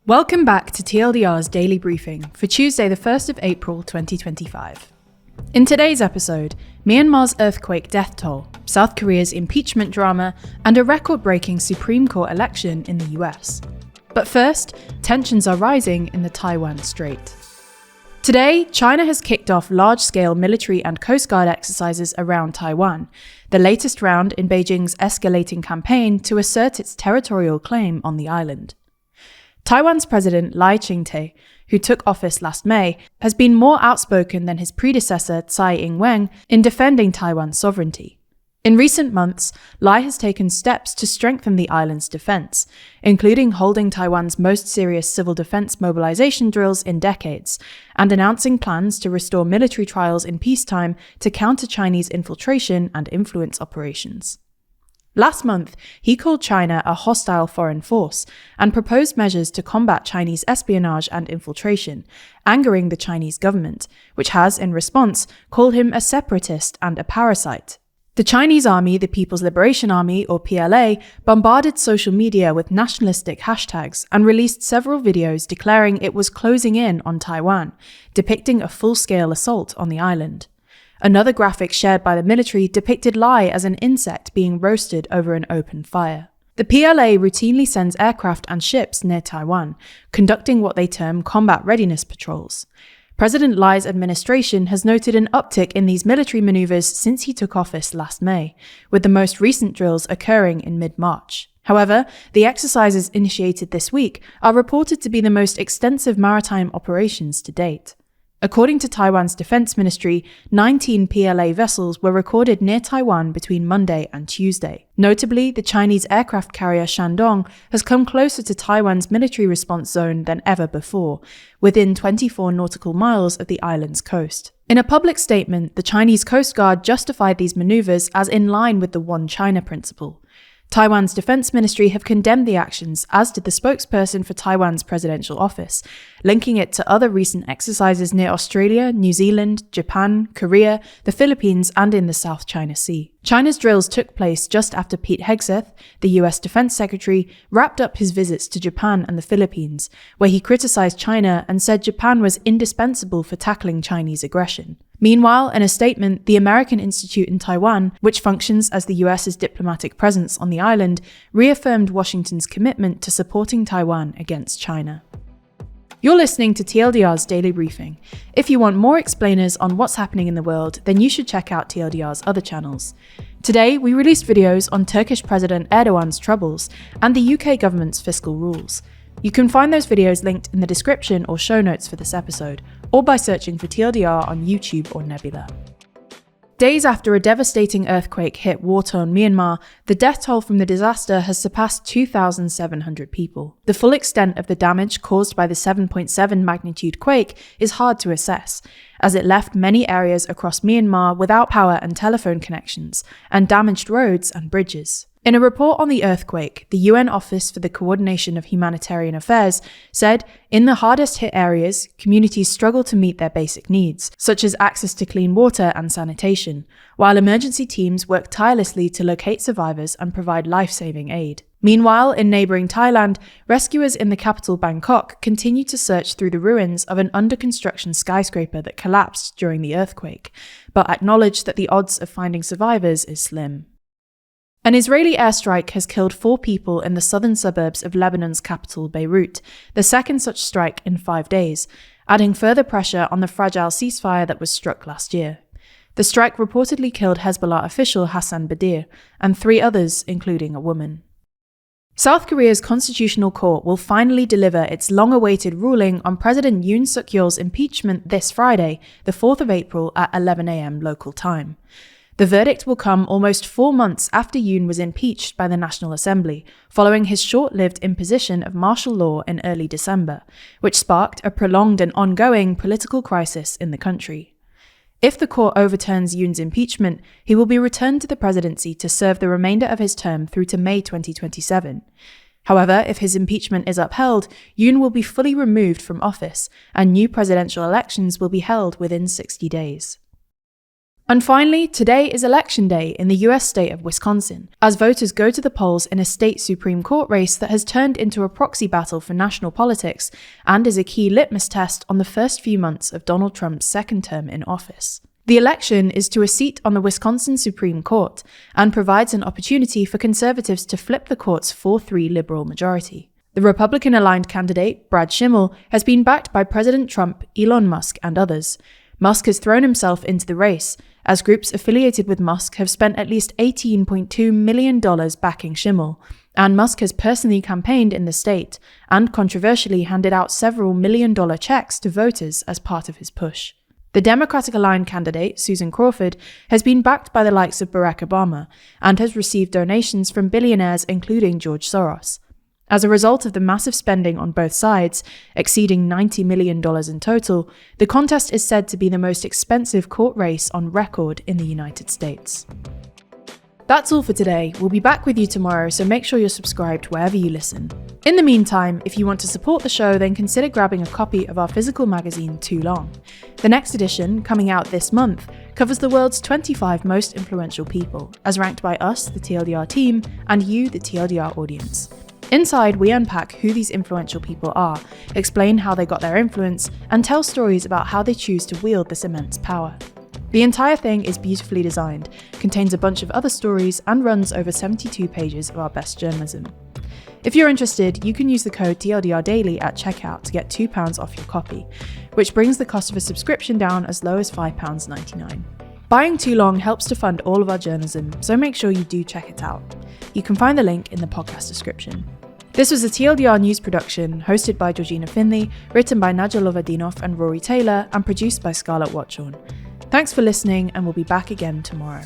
Welcome back to TLDR's daily briefing for Tuesday, the 1st of April 2025. In today's episode, Myanmar's earthquake death toll, South Korea's impeachment drama, and a record-breaking Supreme Court election in the US. But first, tensions are rising in the Taiwan Strait. Today, China has kicked off large-scale military and Coast Guard exercises around Taiwan, the latest round in Beijing's escalating campaign to assert its territorial claim on the island. Taiwan's President Lai Ching-te, who took office last May, has been more outspoken than his predecessor Tsai Ing-wen in defending Taiwan's sovereignty. In recent months, Lai has taken steps to strengthen the island's defense, including holding Taiwan's most serious civil defense mobilization drills in decades, and announcing plans to restore military trials in peacetime to counter Chinese infiltration and influence operations. Last month, he called China a hostile foreign force and proposed measures to combat Chinese espionage and infiltration, angering the Chinese government, which has, in response, called him a separatist and a parasite. The Chinese Army, the People's Liberation Army, or PLA, bombarded social media with nationalistic hashtags and released several videos declaring it was closing in on Taiwan, depicting a full-scale assault on the island. Another graphic shared by the military depicted Lai as an insect being roasted over an open fire. The PLA routinely sends aircraft and ships near Taiwan, conducting what they term combat readiness patrols. President Lai's administration has noted an uptick in these military maneuvers since he took office last May, with the most recent drills occurring in mid-March. However, the exercises initiated this week are reported to be the most extensive maritime operations to date. According to Taiwan's defense ministry, 19 PLA vessels were recorded near Taiwan between Monday and Tuesday. Notably, the Chinese aircraft carrier Shandong has come closer to Taiwan's military response zone than ever before, within 24 nautical miles of the island's coast. In a public statement, the Chinese Coast Guard justified these maneuvers as in line with the One China principle. Taiwan's defense ministry have condemned the actions, as did the spokesperson for Taiwan's presidential office, linking it to other recent exercises near Australia, New Zealand, Japan, Korea, the Philippines, and in the South China Sea. China's drills took place just after Pete Hegseth, the US Defense Secretary, wrapped up his visits to Japan and the Philippines, where he criticized China and said Japan was indispensable for tackling Chinese aggression. Meanwhile, in a statement, the American Institute in Taiwan, which functions as the US's diplomatic presence on the island, reaffirmed Washington's commitment to supporting Taiwan against China. You're listening to TLDR's Daily Briefing. If you want more explainers on what's happening in the world, then you should check out TLDR's other channels. Today, we released videos on Turkish President Erdogan's troubles and the UK government's fiscal rules. You can find those videos linked in the description or show notes for this episode, or by searching for TLDR on YouTube or Nebula. Days after a devastating earthquake hit war-torn Myanmar, the death toll from the disaster has surpassed 2,700 people. The full extent of the damage caused by the 7.7 magnitude quake is hard to assess, as it left many areas across Myanmar without power and telephone connections, and damaged roads and bridges. In a report on the earthquake, the UN Office for the Coordination of Humanitarian Affairs said, in the hardest hit areas, communities struggle to meet their basic needs, such as access to clean water and sanitation, while emergency teams work tirelessly to locate survivors and provide life-saving aid. Meanwhile, in neighbouring Thailand, rescuers in the capital Bangkok continue to search through the ruins of an under-construction skyscraper that collapsed during the earthquake, but acknowledge that the odds of finding survivors is slim. An Israeli airstrike has killed 4 people in the southern suburbs of Lebanon's capital, Beirut, the second such strike in 5 days, adding further pressure on the fragile ceasefire that was struck last year. The strike reportedly killed Hezbollah official Hassan Badir and 3 others, including a woman. South Korea's Constitutional Court will finally deliver its long-awaited ruling on President Yoon Suk-yeol's impeachment this Friday, the 4th of April at 11 a.m. local time. The verdict will come almost 4 months after Yoon was impeached by the National Assembly, following his short-lived imposition of martial law in early December, which sparked a prolonged and ongoing political crisis in the country. If the court overturns Yoon's impeachment, he will be returned to the presidency to serve the remainder of his term through to May 2027. However, if his impeachment is upheld, Yoon will be fully removed from office, and new presidential elections will be held within 60 days. And finally, today is Election Day in the US state of Wisconsin, as voters go to the polls in a state Supreme Court race that has turned into a proxy battle for national politics and is a key litmus test on the first few months of Donald Trump's second term in office. The election is to a seat on the Wisconsin Supreme Court and provides an opportunity for conservatives to flip the court's 4-3 liberal majority. The Republican-aligned candidate, Brad Schimmel, has been backed by President Trump, Elon Musk, and others. Musk has thrown himself into the race, as groups affiliated with Musk have spent at least $18.2 million backing Schimmel, and Musk has personally campaigned in the state and controversially handed out several million-dollar checks to voters as part of his push. The Democratic-aligned candidate, Susan Crawford, has been backed by the likes of Barack Obama and has received donations from billionaires including George Soros. As a result of the massive spending on both sides, exceeding $90 million in total, the contest is said to be the most expensive court race on record in the United States. That's all for today. We'll be back with you tomorrow, so make sure you're subscribed wherever you listen. In the meantime, if you want to support the show, then consider grabbing a copy of our physical magazine, Too Long. The next edition, coming out this month, covers the world's 25 most influential people, as ranked by us, the TLDR team, and you, the TLDR audience. Inside, we unpack who these influential people are, explain how they got their influence, and tell stories about how they choose to wield this immense power. The entire thing is beautifully designed, contains a bunch of other stories, and runs over 72 pages of our best journalism. If you're interested, you can use the code TLDRDaily at checkout to get £2 off your copy, which brings the cost of a subscription down as low as £5.99. Buying Too Long helps to fund all of our journalism, so make sure you do check it out. You can find the link in the podcast description. This was a TLDR news production, hosted by Georgina Findlay, written by Nadja Lovadinov and Rory Taylor, and produced by Scarlett Watchorn. Thanks for listening, and we'll be back again tomorrow.